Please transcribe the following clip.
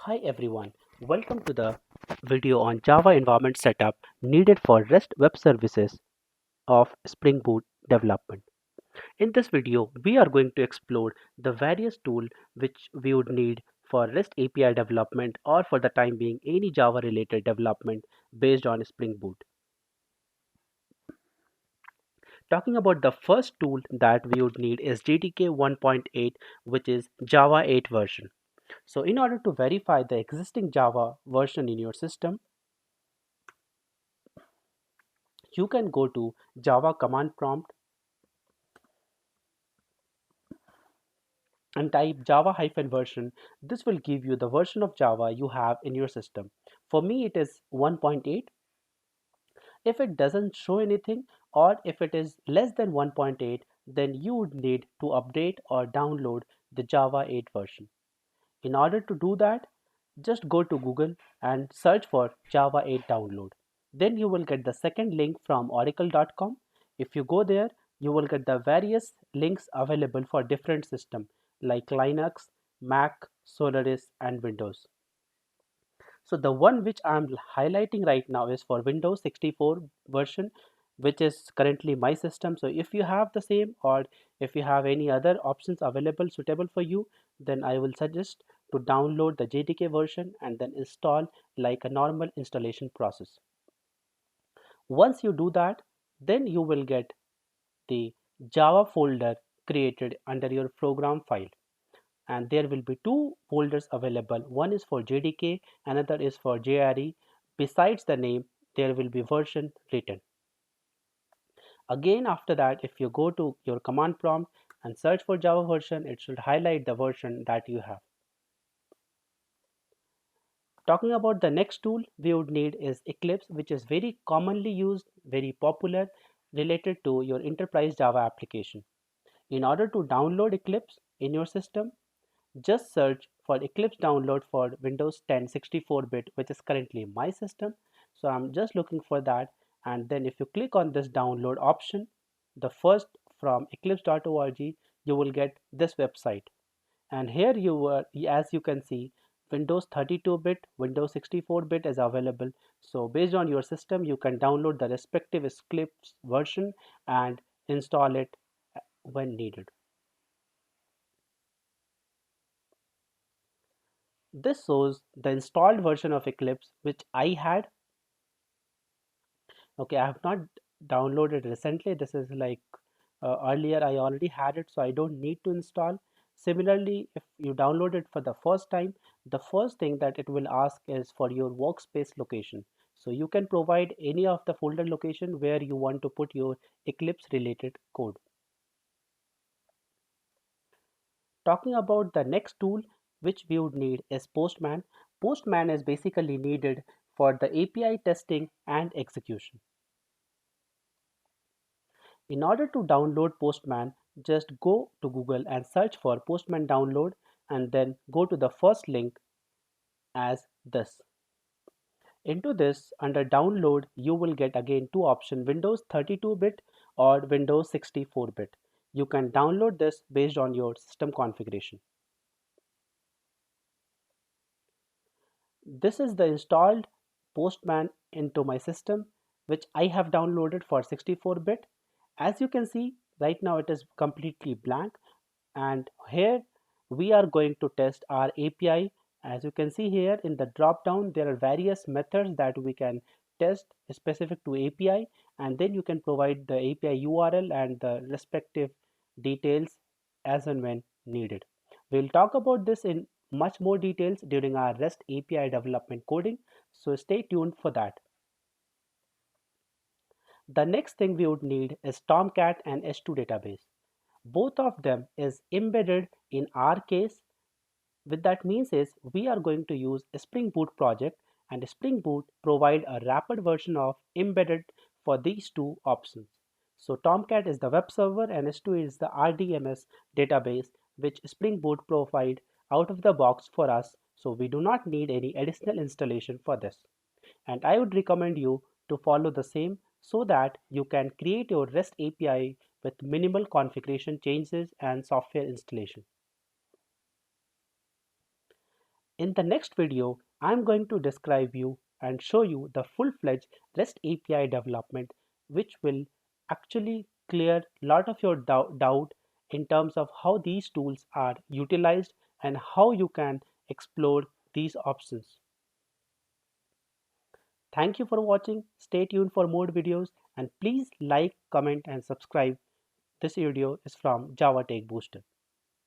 Hi everyone, welcome to the video on Java environment setup needed for REST web services of Spring Boot development. In this video, we are going to explore the various tools which we would need for REST API development or for the time being any Java related development based on Spring Boot. Talking about the first tool that we would need is JDK 1.8, which is Java 8 version. So in order to verify the existing Java version in your system, you can go to Java command prompt and type java version. This will give you the version of Java you have in your system. For me, it is 1.8. If it doesn't show anything or if it is less than 1.8, then you would need to update or download the Java 8 version. In order to do that, just go to Google and search for Java 8 download. Then you will get the second link from oracle.com. If you go there, you will get the various links available for different systems like Linux, Mac, Solaris, and Windows. So the one which I'm highlighting right now is for Windows 64 version, which is currently my system. So if you have the same or if you have any other options available suitable for you, then I will suggest to download the JDK version and then install like a normal installation process. Once you do that, then you will get the Java folder created under your program file, and there will be two folders available. One is for JDK, another is for JRE. Besides the name, there will be version written. Again, after that, if you go to your command prompt and search for Java version, it should highlight the version that you have. Talking about the next tool we would need is Eclipse, which is very commonly used, very popular, related to your enterprise Java application. In order to download Eclipse in your system, just search for Eclipse download for Windows 10 64-bit, which is currently my system. So I'm just looking for that. And then if you click on this download option, the first from eclipse.org, you will get this website. And here as you can see, Windows 32-bit, Windows 64-bit is available. So based on your system, you can download the respective Eclipse version and install it when needed. This shows the installed version of Eclipse which I had. Okay, I have not downloaded recently. This is like earlier I already had it, so I don't need to install. Similarly, if you download it for the first time, the first thing that it will ask is for your workspace location. So you can provide any of the folder location where you want to put your Eclipse related code. Talking about the next tool which we would need is Postman. Postman is basically needed for the API testing and execution. In order to download Postman, just go to Google and search for Postman download and then go to the first link as this. Into this, under download, you will get again two options, Windows 32-bit or Windows 64-bit. You can download this based on your system configuration. This is the installed Postman into my system, which I have downloaded for 64-bit. As you can see, right now it is completely blank, and here we are going to test our API. As you can see here in the drop down, there are various methods that we can test specific to API, and then you can provide the API URL and the respective details as and when needed. We'll talk about this in much more details during our REST API development coding, so stay tuned for that. The next thing we would need is Tomcat and S2 database. Both of them is embedded in our case. What that means is we are going to use a Spring Boot project, and Spring Boot provide a rapid version of embedded for these two options. So Tomcat is the web server and S2 is the RDMS database which Spring Boot provide out of the box for us, so we do not need any additional installation for this. And I would recommend you to follow the same so that you can create your REST API with minimal configuration changes and software installation. In the next video, I'm going to describe you and show you the full-fledged REST API development, which will actually clear a lot of your doubt in terms of how these tools are utilized and how you can explore these options. Thank you for watching. Stay tuned for more videos and please like, comment and subscribe. This video is from Java Tech Booster.